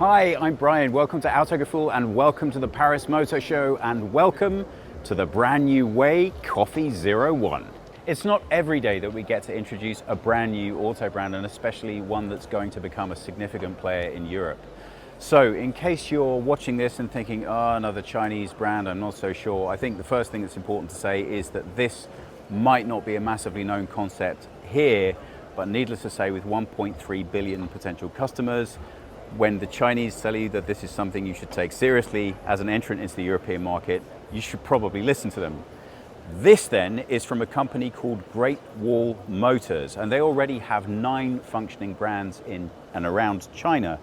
Hi, I'm Brian. Welcome to Autogefuehl and welcome to the Paris Motor Show and welcome to the brand new WEY Coffee 01. It's not every day that we get to introduce a brand new auto brand, and especially one that's going to become a significant player in Europe. So in case you're watching this and thinking, oh, another Chinese brand, I'm not so sure, I think the first thing that's important to say is that this might not be a massively known concept here, but needless to say, with 1.3 billion potential customers, when the Chinese tell you that this is something you should take seriously as an entrant into the European market, you should probably listen to them. This then is from a company called Great Wall Motors, and they already have 9 functioning brands in and around China.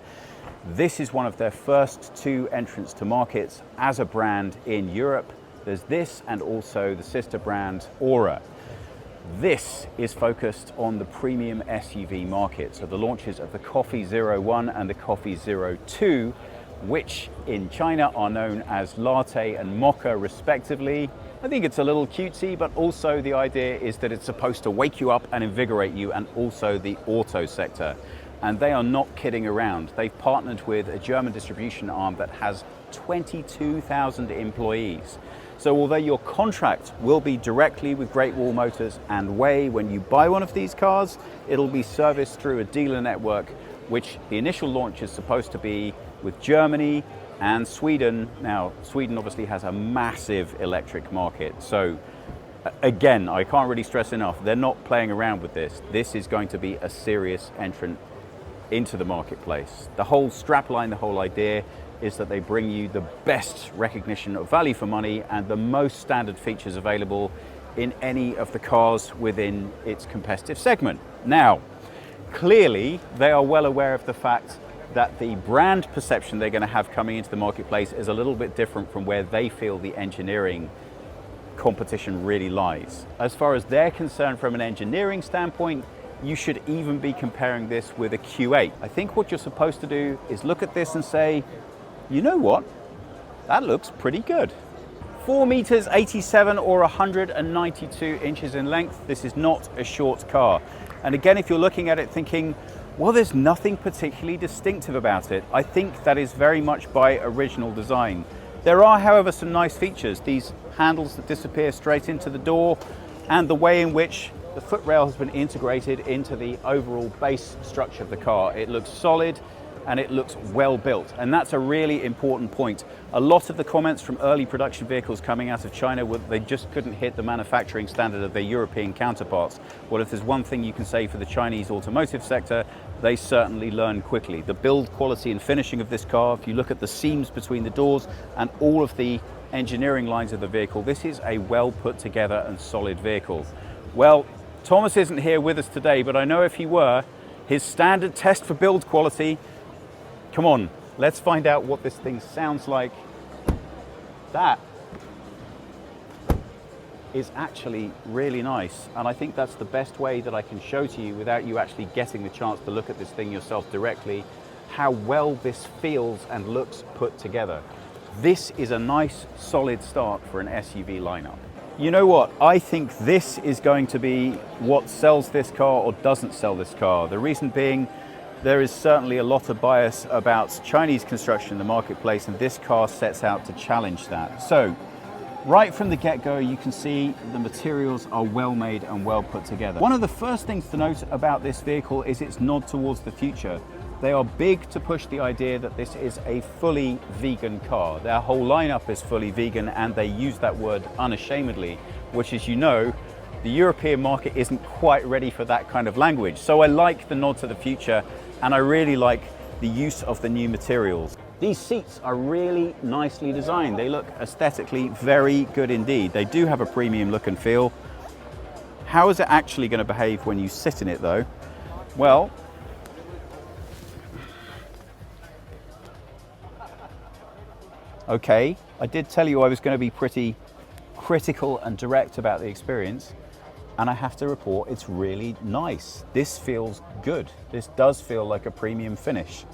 This is one of their first 2 entrants to markets as a brand in Europe. There's this and also the sister brand Aura. This is focused on the premium SUV market, so the launches of the Coffee 01 and the Coffee 02, which in China are known as Latte and Mocca respectively. I think it's a little cutesy, but also the idea is that it's supposed to wake you up and invigorate you, and also the auto sector. And they are not kidding around. They've partnered with a German distribution arm that has 22,000 employees. So although your contract will be directly with Great Wall Motors and WEY, when you buy one of these cars, it'll be serviced through a dealer network, which the initial launch is supposed to be with Germany and Sweden. Now, Sweden obviously has a massive electric market. So again, I can't really stress enough, they're not playing around with this. This is going to be a serious entrant into the marketplace. The whole strapline, the whole idea is that they bring you the best recognition of value for money and the most standard features available in any of the cars within its competitive segment. Now, clearly they are well aware of the fact that the brand perception they're going to have coming into the marketplace is a little bit different from where they feel the engineering competition really lies. As far as they're concerned from an engineering standpoint, you should even be comparing this with a Q8. I think what you're supposed to do is look at this and say, you know what, that looks pretty good. 4 meters 87 or 192 inches in length. This is not a short car. And again, if you're looking at it thinking, well, there's nothing particularly distinctive about it, I think that is very much by original design. There are, however, some nice features. These handles that disappear straight into the door, and the way in which the footrail has been integrated into the overall base structure of the car. It looks solid and it looks well built, and that's a really important point. A lot of the comments from early production vehicles coming out of China were they just couldn't hit the manufacturing standard of their European counterparts. Well, if there's one thing you can say for the Chinese automotive sector, they certainly learn quickly. The build quality and finishing of this car, if you look at the seams between the doors and all of the engineering lines of the vehicle, this is a well put together and solid vehicle. Well, Thomas isn't here with us today, but I know if he were, his standard test for build quality, come on, let's find out what this thing sounds like. That is actually really nice, and I think that's the best way that I can show to you without you actually getting the chance to look at this thing yourself directly, how well this feels and looks put together. This is a nice solid start for an SUV lineup. You know what, I think this is going to be what sells this car or doesn't sell this car. The reason being, there is certainly a lot of bias about Chinese construction in the marketplace, and this car sets out to challenge that. So, right from the get-go, you can see the materials are well made and well put together. One of the first things to note about this vehicle is its nod towards the future. They are big to push the idea that this is a fully vegan car. Their whole lineup is fully vegan, and they use that word unashamedly, which, as you know, the European market isn't quite ready for that kind of language. So I like the nod to the future, and I really like the use of the new materials. These seats are really nicely designed. They look aesthetically very good indeed. They do have a premium look and feel. How is it actually going to behave when you sit in it though? Well, okay, I did tell you I was going to be pretty critical and direct about the experience, and I have to report it's really nice. This feels good. This does feel like a premium finish.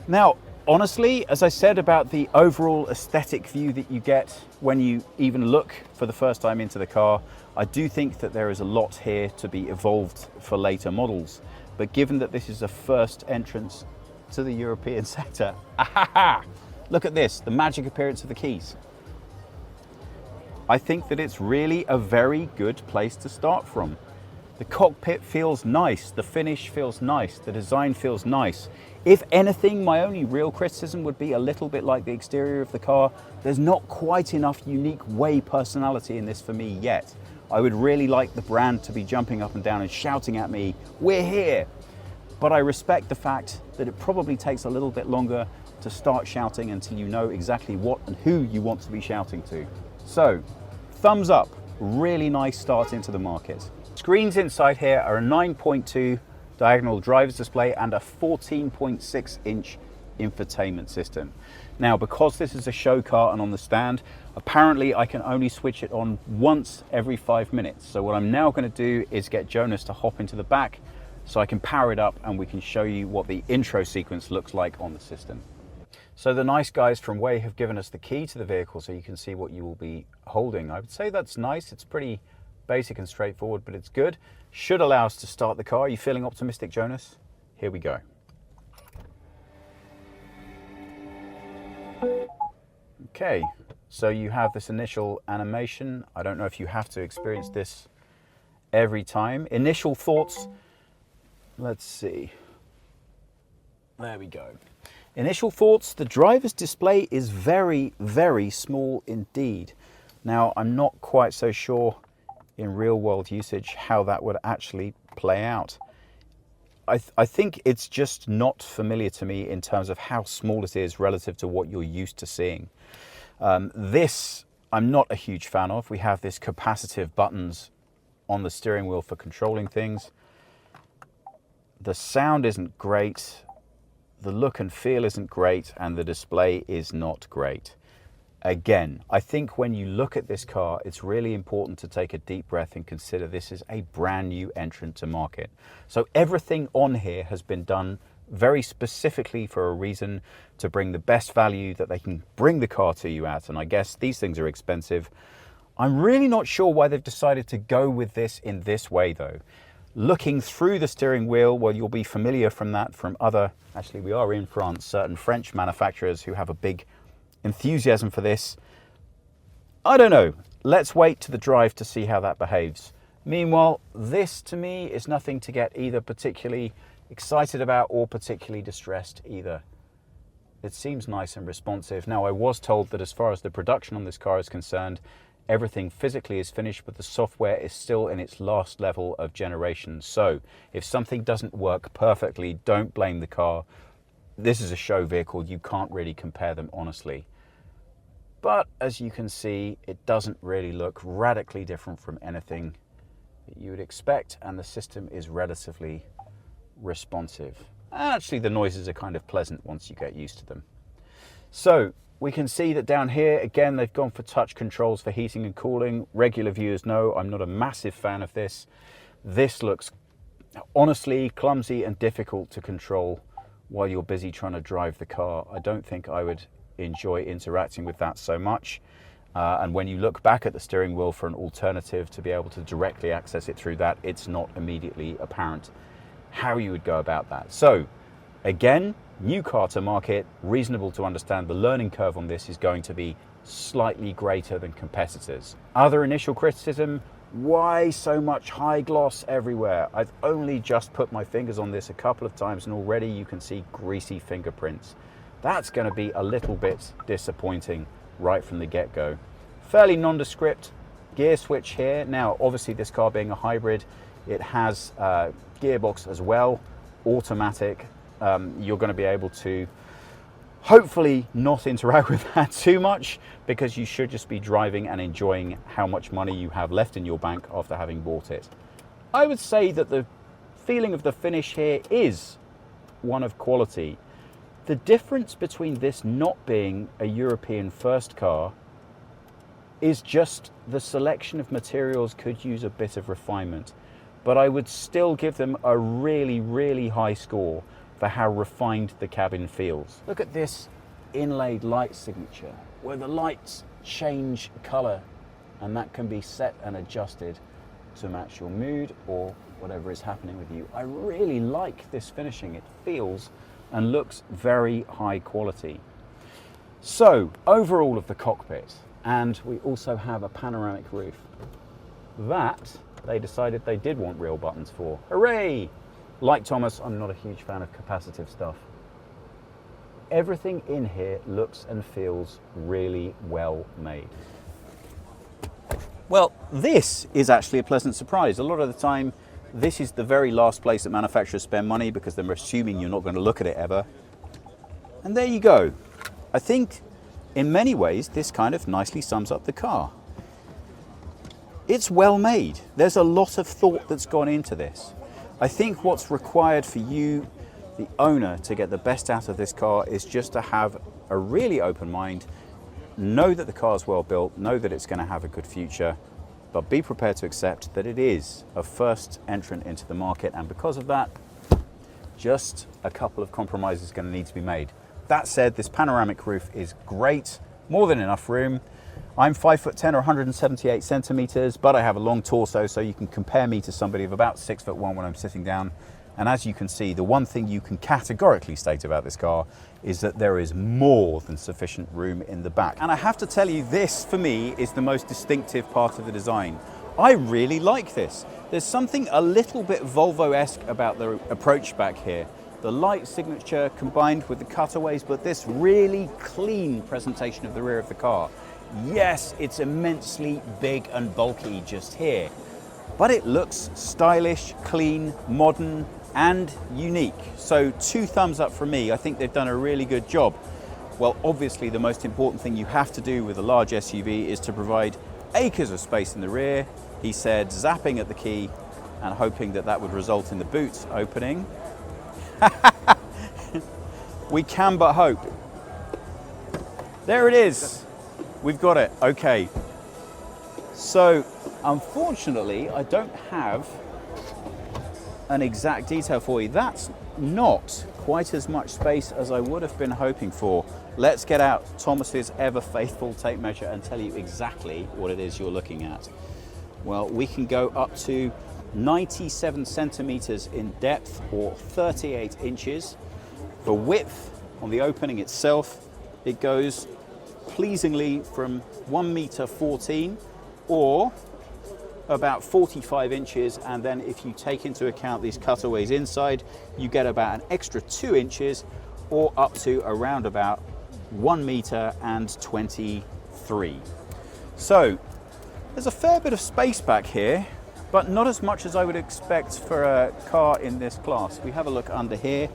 Now, honestly, as I said about the overall aesthetic view that you get when you even look for the first time into the car, I do think that there is a lot here to be evolved for later models. But given that this is a first entrance to the European sector. Look at this, the magic appearance of the keys. I think that it's really a very good place to start from. The cockpit feels nice, the finish feels nice, the design feels nice. If anything, my only real criticism would be a little bit like the exterior of the car. There's not quite enough unique WEY personality in this for me yet. I would really like the brand to be jumping up and down and shouting at me, "We're here!" But I respect the fact that it probably takes a little bit longer to start shouting until you know exactly what and who you want to be shouting to. So, thumbs up, really nice start into the market. Screens inside here are a 9.2 diagonal driver's display and a 14.6-inch infotainment system. Now, because this is a show car and on the stand, apparently I can only switch it on once every 5 minutes. So what I'm now going to do is get Jonas to hop into the back so I can power it up and we can show you what the intro sequence looks like on the system. So the nice guys from WEY have given us the key to the vehicle so you can see what you will be holding. I would say that's nice. It's pretty basic and straightforward, but it's good. Should allow us to start the car. Are you feeling optimistic, Jonas? Here we go. Okay, so you have this initial animation. I don't know if you have to experience this every time. Initial thoughts, let's see. There we go. Initial thoughts, the driver's display is very, very small indeed. Now, I'm not quite so sure in real world usage how that would actually play out. I think it's just not familiar to me in terms of how small it is relative to what you're used to seeing. This I'm not a huge fan of. We have this capacitive buttons on the steering wheel for controlling things. The sound isn't great. The look and feel isn't great, and the display is not great. Again, I think when you look at this car, it's really important to take a deep breath and consider this is a brand new entrant to market. So everything on here has been done very specifically for a reason, to bring the best value that they can bring the car to you at. And I guess these things are expensive. I'm really not sure why they've decided to go with this in this way though. Looking through the steering wheel, well, you'll be familiar from that from other, actually we are in France, certain French manufacturers who have a big enthusiasm for this. I don't know. Let's wait to the drive to see how that behaves. Meanwhile, this to me is nothing to get either particularly excited about or particularly distressed either. It seems nice and responsive. Now, I was told that as far as the production on this car is concerned, everything physically is finished, but the software is still in its last level of generation. So if something doesn't work perfectly, don't blame the car. This is a show vehicle. You can't really compare them honestly. But as you can see, it doesn't really look radically different from anything that you would expect, and the system is relatively responsive. Actually, the noises are kind of pleasant once you get used to them. So we can see that down here, again, they've gone for touch controls for heating and cooling. Regular viewers know I'm not a massive fan of this. This looks honestly clumsy and difficult to control while you're busy trying to drive the car. I don't think I would enjoy interacting with that so much. And when you look back at the steering wheel for an alternative to be able to directly access it through that, it's not immediately apparent how you would go about that. So again, new car to market, reasonable to understand the learning curve on this is going to be slightly greater than competitors. Other initial criticism, why so much high gloss everywhere? I've only just put my fingers on this a couple of times and already you can see greasy fingerprints. That's going to be a little bit disappointing right from the get-go. Fairly nondescript gear switch here. Now, obviously this car being a hybrid, it has gearbox as well, automatic. You're going to be able to hopefully not interact with that too much, because you should just be driving and enjoying how much money you have left in your bank after having bought it. I would say that the feeling of the finish here is one of quality. The difference between this not being a European first car is just the selection of materials could use a bit of refinement, but I would still give them a really, really high score for how refined the cabin feels. Look at this inlaid light signature where the lights change color, and that can be set and adjusted to match your mood or whatever is happening with you. I really like this finishing. It feels and looks very high quality. So, overall of the cockpit, and we also have a panoramic roof. That, they decided they did want real buttons for. Hooray! Like Thomas, I'm not a huge fan of capacitive stuff. Everything in here looks and feels really well made. Well, this is actually a pleasant surprise. A lot of the time, this is the very last place that manufacturers spend money because they're assuming you're not going to look at it ever. And there you go. I think in many ways, this kind of nicely sums up the car. It's well made. There's a lot of thought that's gone into this. I think what's required for you, the owner, to get the best out of this car is just to have a really open mind, know that the car is well built, know that it's going to have a good future, but be prepared to accept that it is a first entrant into the market, and because of that, just a couple of compromises are going to need to be made. That said, this panoramic roof is great, more than enough room. I'm 5'10" or 178 centimeters, but I have a long torso, so you can compare me to somebody of about 6'1" when I'm sitting down. And as you can see, the one thing you can categorically state about this car is that there is more than sufficient room in the back. And I have to tell you, this for me is the most distinctive part of the design. I really like this. There's something a little bit Volvo-esque about the approach back here. The light signature combined with the cutaways, but this really clean presentation of the rear of the car. Yes, it's immensely big and bulky just here, but it looks stylish, clean, modern, and unique. So 2 thumbs up from me. I think they've done a really good job. Well, obviously the most important thing you have to do with a large SUV is to provide acres of space in the rear. He said zapping at the key and hoping that that would result in the boot opening. We can but hope. There it is. We've got it. Okay. So unfortunately, I don't have an exact detail for you. That's not quite as much space as I would have been hoping for. Let's get out Thomas's ever faithful tape measure and tell you exactly what it is you're looking at. Well, we can go up to 97 centimeters in depth, or 38 inches. For width on the opening itself, it goes pleasingly from 1.14 m, or about 45 inches, and then if you take into account these cutaways inside, you get about an extra 2 inches, or up to around about 1.23 m. So there's a fair bit of space back here, but not as much as I would expect for a car in this class. We have a look under here.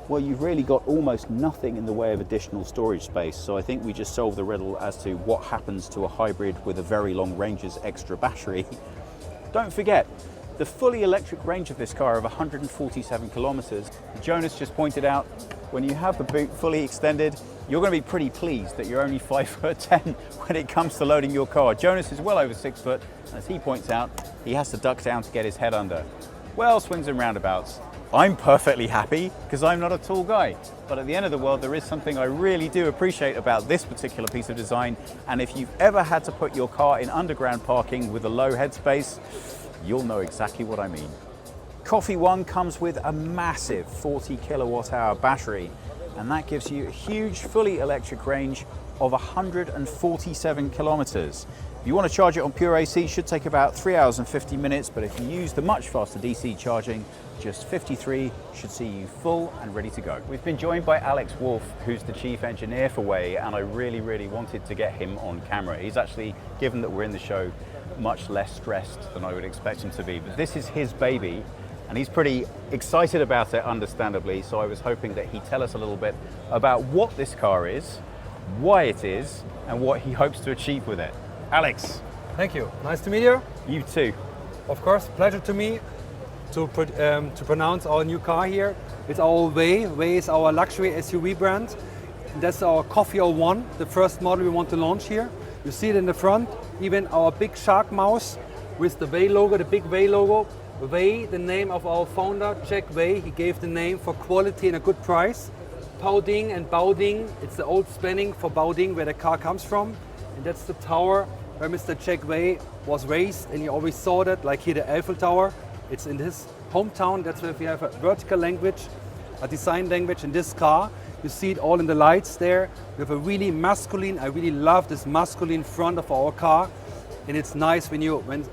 Well, you've really got almost nothing in the way of additional storage space, so I think we just solved the riddle as to what happens to a hybrid with a very long range's extra battery. Don't forget, the fully electric range of this car of 147 kilometers. Jonas just pointed out, when you have the boot fully extended, you're going to be pretty pleased that you're only 5'10" when it comes to loading your car. Jonas is well over 6 foot, and as he points out, he has to duck down to get his head under. Well, swings and roundabouts. I'm perfectly happy because I'm not a tall guy, but at the end of the world, there is something I really do appreciate about this particular piece of design, and if you've ever had to put your car in underground parking with a low headspace, you'll know exactly what I mean. Coffee One comes with a massive 40 kilowatt hour battery, and that gives you a huge fully electric range of 147 kilometers. If you want to charge it on pure AC, it should take about 3 hours and 50 minutes, but if you use the much faster DC charging, just 53 should see you full and ready to go. We've been joined by Alex Wolf, who's the chief engineer for WEY, and I really wanted to get him on camera. He's actually, given that we're in the show, much less stressed than I would expect him to be, but this is his baby, and he's pretty excited about it, understandably, so I was hoping that he'd tell us a little bit about what this car is, why it is, and what he hopes to achieve with it. Alex. Thank you. Nice to meet you. You too. Of course, pleasure to me to pronounce our new car here. It's our WEY. WEY is our luxury SUV brand. That's our Coffee 01, the first model we want to launch here. You see it in the front, even our big shark mouse with the WEY logo, the big WEY logo. WEY, the name of our founder, Jack WEY, he gave the name for quality and a good price. Pouding and Bauding, it's the old spelling for Bauding, where the car comes from. And that's the tower where Mr. Jack WEY was raised, and he always saw that, like here the Eiffel Tower. It's in his hometown. That's where we have a vertical language. a design language in this car. You see it all in the lights there. We have a really masculine, I really love this masculine front of our car. And it's nice when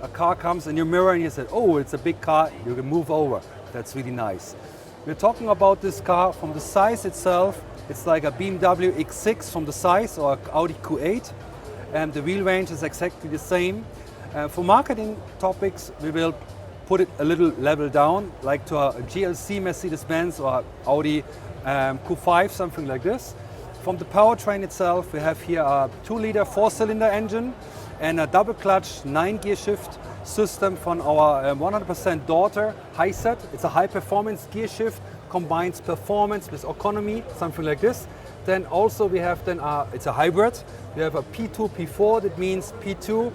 a car comes in your mirror and you say, oh, it's a big car, you can move over. That's really nice. We're talking about this car from the size itself. It's like a BMW X6 from the size, or Audi Q8. And the wheel range is exactly the same. For marketing topics, we will put it a little level down, like to a GLC Mercedes-Benz or Audi Q5, something like this. From the powertrain itself, we have here a 2-liter 4-cylinder engine and a double clutch 9-gear shift system from our 100% daughter HiSet. It's a high performance gear shift, combines performance with economy, something like this. Then also we have it's a hybrid. We have a P2, P4, that means P2,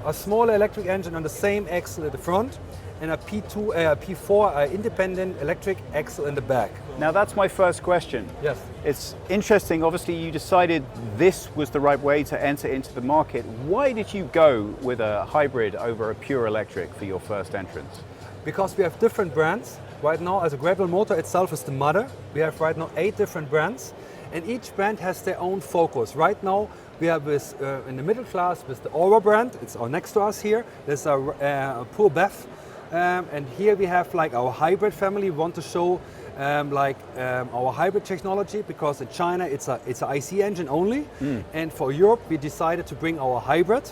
a smaller electric engine on the same axle at the front, and a P4 independent electric axle in the back. Now that's my first question. Yes. It's interesting, obviously you decided this was the right way to enter into the market. Why did you go with a hybrid over a pure electric for your first entrance? Because we have different brands. Right now, as a gravel motor itself is the mother. We have right now 8 different brands, and each brand has their own focus. Right now, we have this in the middle class with the Aura brand. It's next to us here. There's a pure BEV. And here we have like our hybrid family. We want to show our hybrid technology, because in China it's an IC engine only. And for Europe we decided to bring our hybrid.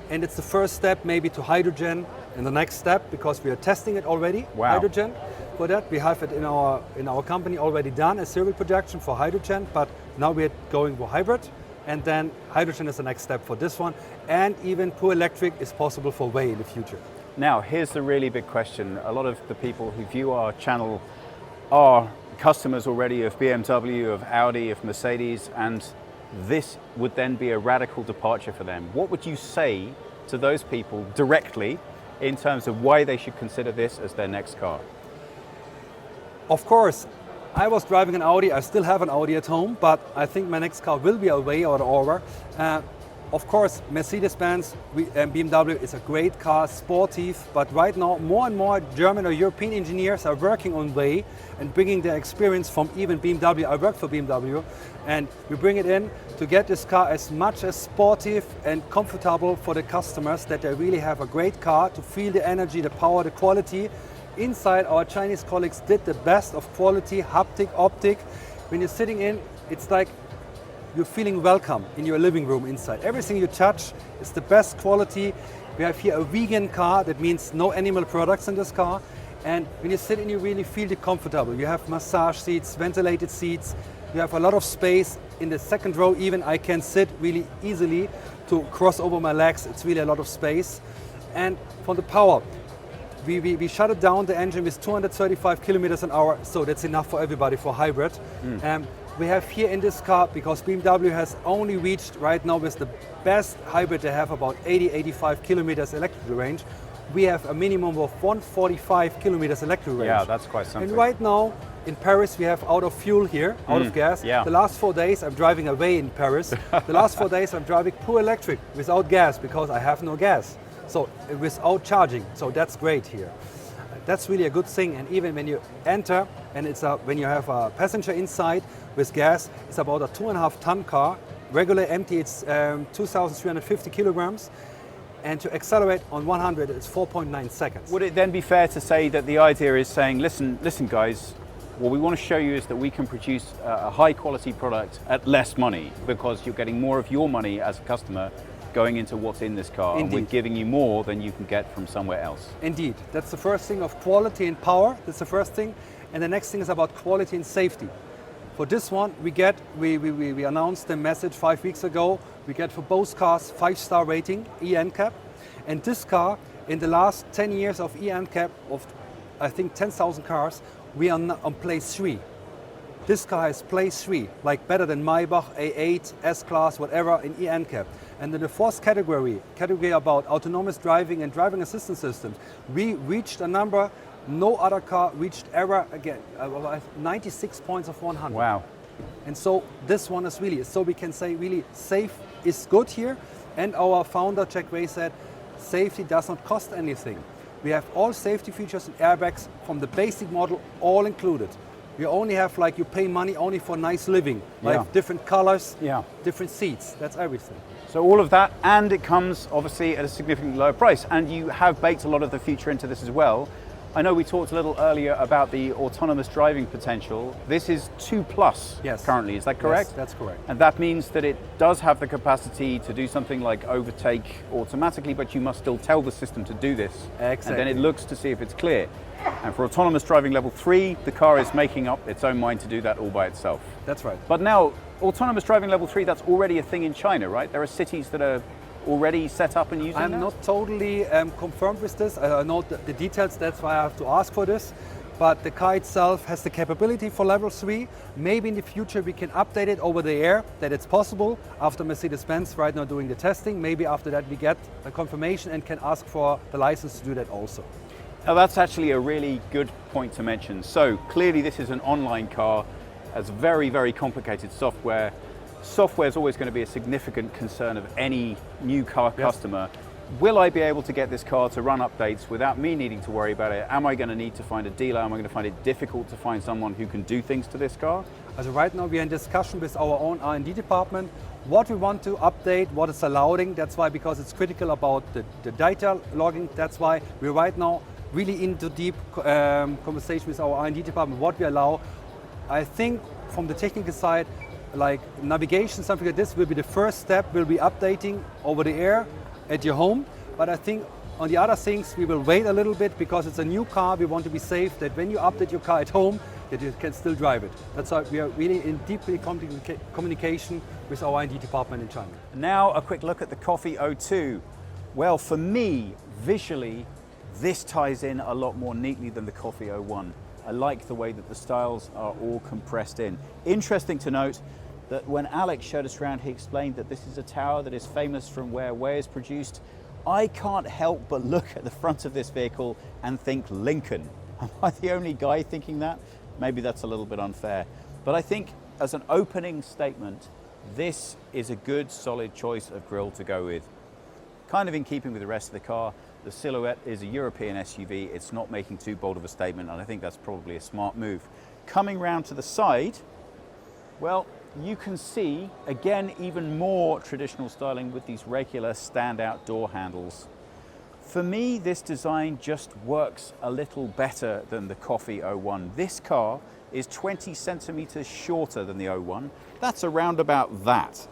And it's the first step maybe to hydrogen in the next step, because we are testing it already, hydrogen. For that we have it in our company already done, a serial production for hydrogen, but now we're going for hybrid. And then hydrogen is the next step for this one. And even pure electric is possible for WEY in the future. Now, here's the really big question. A lot of the people who view our channel are customers already of BMW, of Audi, of Mercedes, and this would then be a radical departure for them. What would you say to those people directly in terms of why they should consider this as their next car? Of course, I was driving an Audi. I still have an Audi at home, but I think my next car will be a WEY or an Aura. Of course, Mercedes-Benz and BMW is a great car, sportive, but right now more and more German or European engineers are working on WEY and bringing their experience from even BMW. I work for BMW, and we bring it in to get this car as much as sportive and comfortable for the customers, that they really have a great car to feel the energy, the power, the quality. Inside, our Chinese colleagues did the best of quality, haptic, optic. When you're sitting in, it's like you're feeling welcome in your living room inside. Everything you touch is the best quality. We have here a vegan car, that means no animal products in this car. And when you sit in, you really feel comfortable. You have massage seats, ventilated seats. You have a lot of space. In the second row even, I can sit really easily to cross over my legs. It's really a lot of space. And for the power, we shut it down the engine with 235 kilometers an hour, so that's enough for everybody for hybrid. We have here in this car, because BMW has only reached right now with the best hybrid, they have about 80-85 kilometers electrical range. We have a minimum of 145 kilometers electrical range. Yeah, that's quite something. And right now in Paris we have out of fuel here, out of gas. Yeah. The last 4 days I'm driving away in Paris. The last 4 days I'm driving pure electric without gas, because I have no gas. So without charging, so that's great here. That's really a good thing. And even when you enter, and when you have a passenger inside with gas, it's about a 2.5 ton car. Regular empty, it's 2,350 kilograms. And to accelerate on 100, it's 4.9 seconds. Would it then be fair to say that the idea is saying, listen guys, what we want to show you is that we can produce a high quality product at less money, because you're getting more of your money as a customer going into what's in this car. Indeed. And we're giving you more than you can get from somewhere else. Indeed, that's the first thing, of quality and power. That's the first thing. And the next thing is about quality and safety. For this one, we announced the message 5 weeks ago. We get for both cars 5-star rating, ENCAP. And this car, in the last 10 years of ENCAP, of I think 10,000 cars, we are on place 3. This car has place 3, like better than Maybach, A8, S-Class, whatever in ENCAP. And in the fourth category about autonomous driving and driving assistance systems, we reached a number no other car reached ever again, 96 points of 100. Wow. And so this one is really, so we can say really safe is good here. And our founder, Jack Way, said, safety does not cost anything. We have all safety features and airbags from the basic model, all included. You only have like, you pay money only for nice living, like Yeah. different colors, Yeah. different seats, that's everything. So all of that, and it comes obviously at a significantly lower price. And you have baked a lot of the future into this as well. I know we talked a little earlier about the autonomous driving potential. This is 2+ Yes. currently, is that correct? Yes, that's correct. And that means that it does have the capacity to do something like overtake automatically, but you must still tell the system to do this. Exactly. And then it looks to see if it's clear. And for autonomous driving level 3, the car is making up its own mind to do that all by itself. That's right. But now, autonomous driving level 3, that's already a thing in China, right? There are cities that are already set up and using that? I'm not totally confirmed with this. I know the details, that's why I have to ask for this. But the car itself has the capability for level 3. Maybe in the future we can update it over the air, that it's possible after Mercedes-Benz right now doing the testing. Maybe after that we get a confirmation and can ask for the license to do that also. Now that's actually a really good point to mention. So clearly this is an online car, has very, very complicated software. Software is always going to be a significant concern of any new car customer. Will I be able to get this car to run updates without me needing to worry about it? Am I going to need to find a dealer? Am I going to find it difficult to find someone who can do things to this car? Also right now we are in discussion with our own R&D department, what we want to update, what is allowing. That's why, because it's critical about the data logging, that's why we're right now really into deep conversation with our R&D department, what we allow. I think from the technical side, like navigation, something like this will be the first step, will be updating over the air at your home. But I think on the other things, we will wait a little bit because it's a new car. We want to be safe that when you update your car at home, that you can still drive it. That's why we are really in deeply communication with our R&D department in China. Now a quick look at the Coffee 02. Well, for me, visually, this ties in a lot more neatly than the Coffee 01. I like the way that the styles are all compressed in. Interesting to note that when Alex showed us around, he explained that this is a tower that is famous from where WEY is produced. I can't help but look at the front of this vehicle and think Lincoln. Am I the only guy thinking that? Maybe that's a little bit unfair. But I think as an opening statement, this is a good, solid choice of grille to go with. Kind of in keeping with the rest of the car. The silhouette is a European SUV. It's not making too bold of a statement, and I think that's probably a smart move. Coming round to the side, well, you can see, again, even more traditional styling with these regular standout door handles. For me, this design just works a little better than the Coffee 01. This car is 20 centimeters shorter than the 01. That's around about that.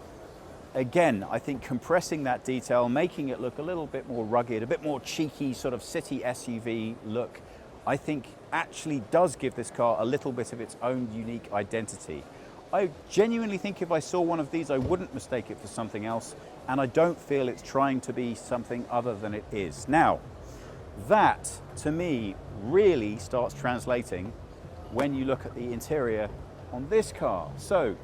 Again, I think compressing that detail, making it look a little bit more rugged, a bit more cheeky, sort of city SUV look, I think actually does give this car a little bit of its own unique identity. I genuinely think if I saw one of these, I wouldn't mistake it for something else, and I don't feel it's trying to be something other than it is. Now, that, to me, really starts translating when you look at the interior on this car. So,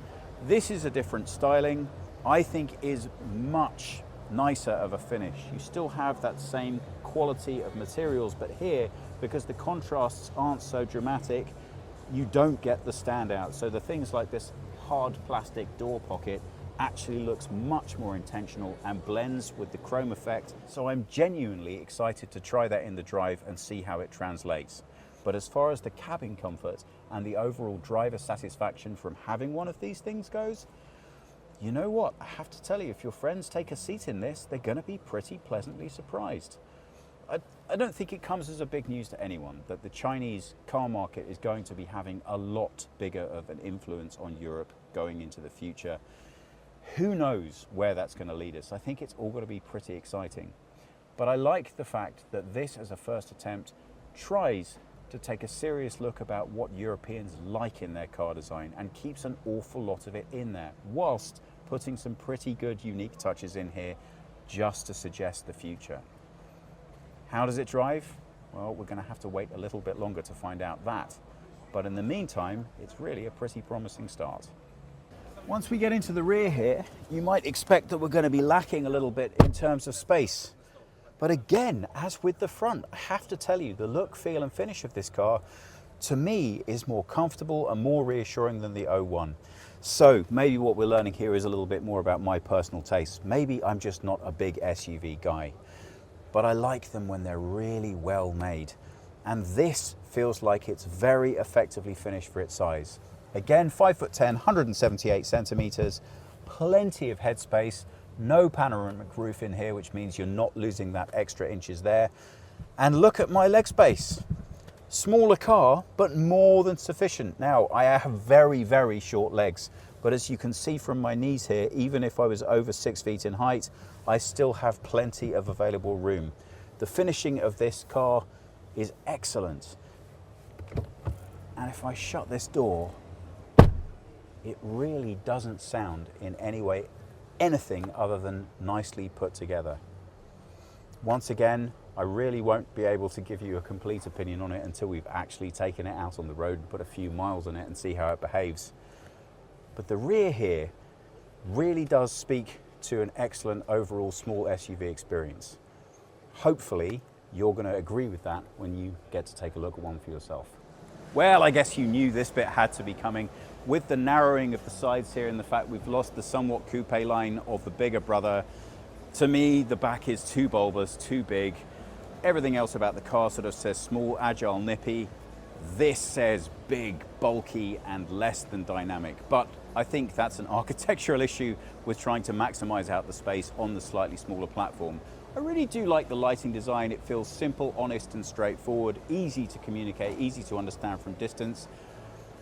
this is a different styling. I think is much nicer of a finish. You still have that same quality of materials, but here, because the contrasts aren't so dramatic, you don't get the standout. So the things like this hard plastic door pocket actually looks much more intentional and blends with the chrome effect. So I'm genuinely excited to try that in the drive and see how it translates. But as far as the cabin comfort and the overall driver satisfaction from having one of these things goes, you know what, I have to tell you, if your friends take a seat in this, they're going to be pretty pleasantly surprised. I don't think it comes as a big news to anyone that the Chinese car market is going to be having a lot bigger of an influence on Europe going into the future. Who knows where that's going to lead us? I think it's all going to be pretty exciting. But I like the fact that this, as a first attempt, tries to take a serious look about what Europeans like in their car design and keeps an awful lot of it in there, whilst putting some pretty good unique touches in here just to suggest the future. How does it drive? Well, we're going to have to wait a little bit longer to find out that. But in the meantime, it's really a pretty promising start. Once we get into the rear here, you might expect that we're going to be lacking a little bit in terms of space. But again, as with the front, I have to tell you, the look, feel and finish of this car, to me, is more comfortable and more reassuring than the 01. So maybe what we're learning here is a little bit more about my personal taste. Maybe I'm just not a big SUV guy, but I like them when they're really well made. and this feels like it's very effectively finished for its size. Again, 5'10", 178 centimeters, plenty of headspace, no panoramic roof in here, which means you're not losing that extra inches there. And look at my leg space. Smaller car, but more than sufficient. Now, I have very, very short legs, but as you can see from my knees here, even if I was over 6 feet in height, I still have plenty of available room. The finishing of this car is excellent. And if I shut this door, it really doesn't sound in any way anything other than nicely put together. Once again, I really won't be able to give you a complete opinion on it until we've actually taken it out on the road and put a few miles on it and see how it behaves. But the rear here really does speak to an excellent overall small SUV experience. Hopefully, you're going to agree with that when you get to take a look at one for yourself. Well, I guess you knew this bit had to be coming. With the narrowing of the sides here and the fact we've lost the somewhat coupe line of the bigger brother, to me, the back is too bulbous, too big. Everything else about the car sort of says small, agile, nippy. This says big, bulky, and less than dynamic. But I think that's an architectural issue with trying to maximize out the space on the slightly smaller platform. I really do like the lighting design. It feels simple, honest, and straightforward, easy to communicate, easy to understand from distance.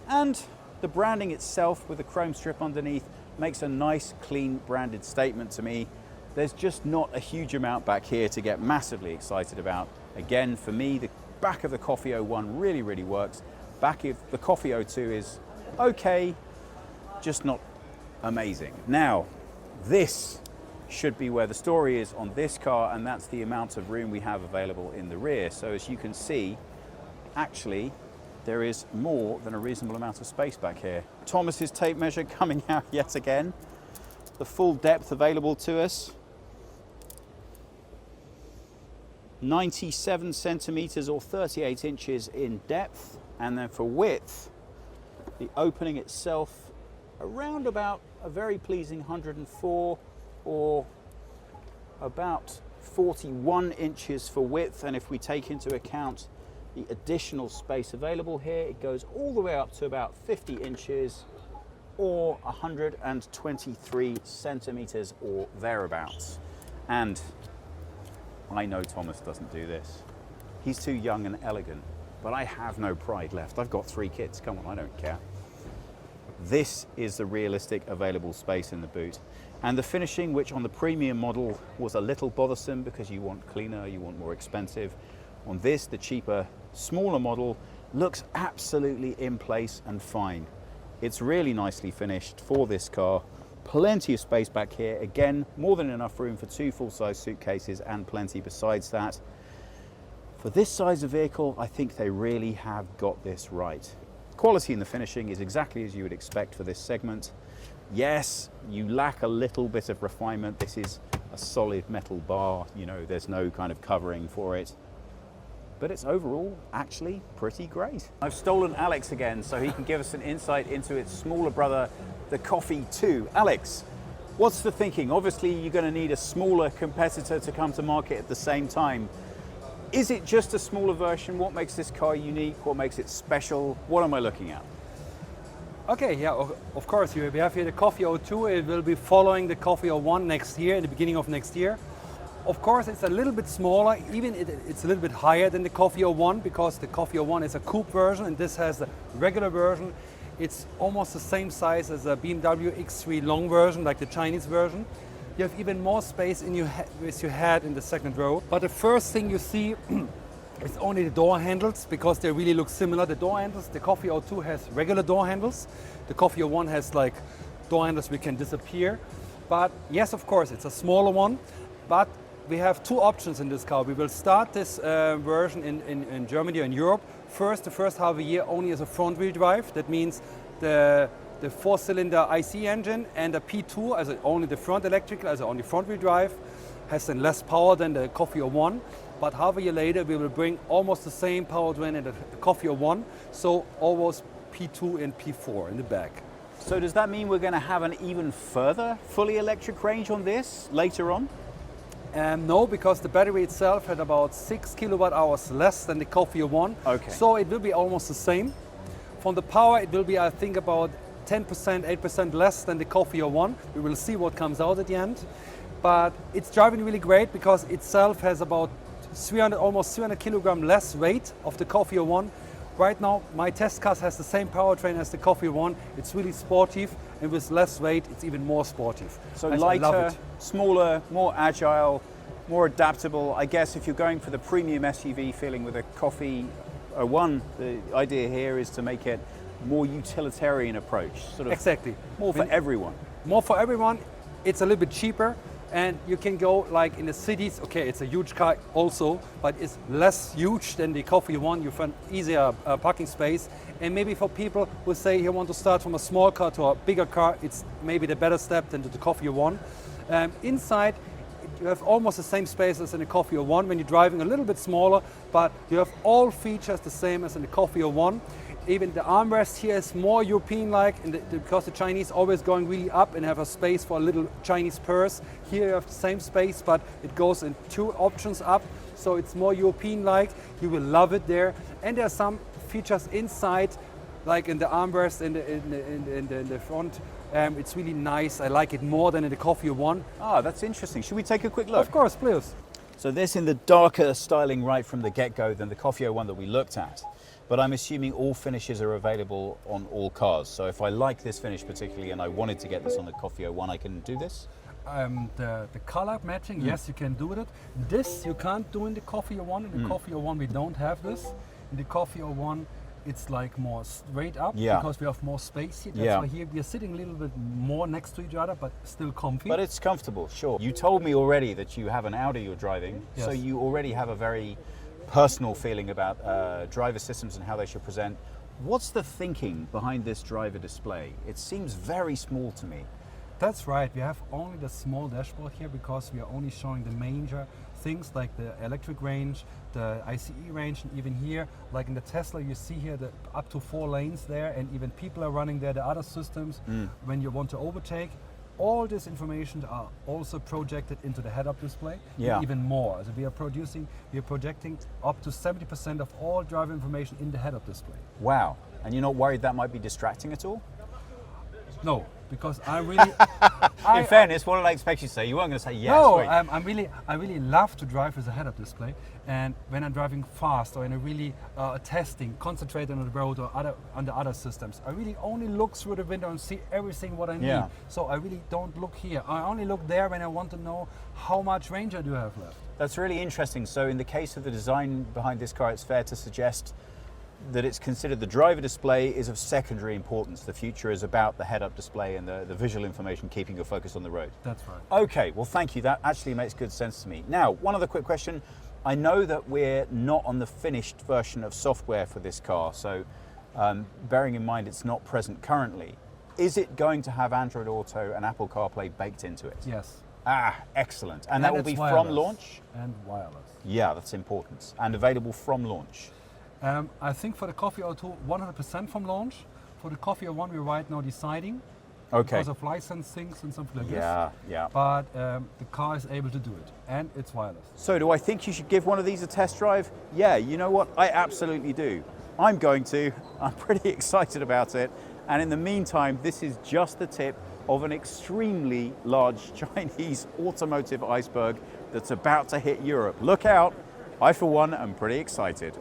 And the branding itself with the chrome strip underneath makes a nice, clean branded statement to me. There's just not a huge amount back here to get massively excited about. Again, for me, the back of the Coffee 01 really, really works. Back of the Coffee 02 is okay, just not amazing. Now, this should be where the story is on this car, and that's the amount of room we have available in the rear. So as you can see, actually, there is more than a reasonable amount of space back here. Thomas's tape measure coming out yet again. The full depth available to us. 97 centimeters or 38 inches in depth. And then for width, the opening itself around about a very pleasing 104 or about 41 inches for width. And if we take into account the additional space available here, it goes all the way up to about 50 inches or 123 centimeters or thereabouts. And I know Thomas doesn't do this. He's too young and elegant, but I have no pride left. I've got 3 kids, come on, I don't care. This is the realistic available space in the boot. And the finishing, which on the premium model was a little bothersome because you want cleaner, you want more expensive. On this, the cheaper, smaller model, looks absolutely in place and fine. It's really nicely finished for this car. Plenty of space back here. Again, more than enough room for 2 full-size suitcases and plenty besides that. For this size of vehicle, I think they really have got this right. Quality in the finishing is exactly as you would expect for this segment. Yes, you lack a little bit of refinement. This is a solid metal bar, you know, there's no kind of covering for it. But it's overall actually pretty great. I've stolen Alex again so he can give us an insight into its smaller brother, the Coffee 2. Alex, what's the thinking? Obviously you're going to need a smaller competitor to come to market at the same time. Is it just a smaller version? What makes this car unique? What makes it special? What am I looking at? Okay, yeah, of course, we have here the Coffee 02. It will be following the Coffee 01 next year, in the beginning of next year. Of course, it's a little bit smaller, even it's a little bit higher than the Coffee 01 because the Coffee 01 is a coupe version and this has a regular version. It's almost the same size as a BMW X3 long version, like the Chinese version. You have even more space in with your head in the second row. But the first thing you see is only the door handles because they really look similar. The door handles, the Coffee 02 has regular door handles. The Coffee 01 has like door handles which can disappear. But yes, of course, it's a smaller one. But we have 2 options in this car. We will start this version in Germany and Europe. First, the first half a year only as a front-wheel drive. That means the 4-cylinder IC engine and a P2, as only the front electrical, as only front-wheel drive, has then less power than the Coffee 01. But half a year later, we will bring almost the same powertrain in the Coffee 01, so almost P2 and P4 in the back. So does that mean we're going to have an even further fully electric range on this later on? No, because the battery itself had about 6 kilowatt hours less than the Coffee 01. Okay. So it will be almost the same. From the power, it will be, I think, about 10%, 8% less than the Coffee 01. We will see what comes out at the end. But it's driving really great because itself has about 300, almost 300 kilogram less weight of the Coffee 01. Right now, my test car has the same powertrain as the Coffee 01. It's really sportive, and with less weight, it's even more sportive. So I love lighter, it. smaller, more agile, more adaptable. I guess if you're going for the premium SUV feeling with a Coffee 01, the idea here is to make it more utilitarian approach, sort of Exactly. more for everyone. More for everyone. It's a little bit cheaper, and you can go like in the cities. Okay, it's a huge car also, but it's less huge than the Coffee 01. You find easier parking space, and maybe for people who say you want to start from a small car to a bigger car, it's maybe the better step than the Coffee 01. Inside, you have almost the same space as in the Coffee 01 when you're driving a little bit smaller, but you have all features the same as in the Coffee 01. Even the armrest here is more European-like, because the Chinese always going really up and have a space for a little Chinese purse. Here you have the same space, but it goes in 2 options up, so it's more European-like. You will love it there. And there are some features inside, like in the armrest in the front. It's really nice. I like it more than in the Coffee 01. Ah, that's interesting. Should we take a quick look? Of course, please. So this in the darker styling right from the get-go than the Coffee 01 that we looked at. But I'm assuming all finishes are available on all cars. So if I like this finish particularly and I wanted to get this on the Coffee 01, I can do this? The color matching, yes, you can do it. This you can't do in the Coffee 01. In the Coffee 01 we don't have this. In the Coffee 01 it's like more straight up, because we have more space here. That's why here we are sitting a little bit more next to each other, but still comfy. But it's comfortable, sure. You told me already that you have an Audi you're driving, so you already have a very personal feeling about driver systems and how they should present. What's the thinking behind this driver display? It seems very small to me. That's right. We have only the small dashboard here because we are only showing the major things like the electric range, the ICE range, and even here, like in the Tesla, you see here the up to 4 lanes there, and even people are running there, the other systems, when you want to overtake. All this information are also projected into the head-up display, and even more. So we are projecting up to 70% of all driver information in the head-up display. Wow. And you're not worried that might be distracting at all? No, because I really... In fairness, what did I expect you to say? You weren't going to say yes. No, wait. I really love to drive with a head-up display, and when I'm driving fast or in a really testing, concentrating on the road or on the other systems, I really only look through the window and see everything what I need. So I really don't look here. I only look there when I want to know how much range I do have left. That's really interesting. So in the case of the design behind this car, it's fair to suggest that it's considered the driver display is of secondary importance. The future is about the head-up display and the visual information keeping your focus on the road. That's right. Okay, well thank you. That actually makes good sense to me. Now, one other quick question. I know that we're not on the finished version of software for this car, so bearing in mind it's not present currently, is it going to have Android Auto and Apple CarPlay baked into it? Yes. Ah, excellent. And that will be wireless. from launch? And wireless. Yeah, that's important. And available from launch? I think for the Coffee 02, 100% from launch. For the Coffee 01, we're right now deciding because of license things and something like this. Yeah. But the car is able to do it, and it's wireless. So do I think you should give one of these a test drive? Yeah, you know what? I absolutely do. I'm going to. I'm pretty excited about it. And in the meantime, this is just the tip of an extremely large Chinese automotive iceberg that's about to hit Europe. Look out. I, for one, am pretty excited.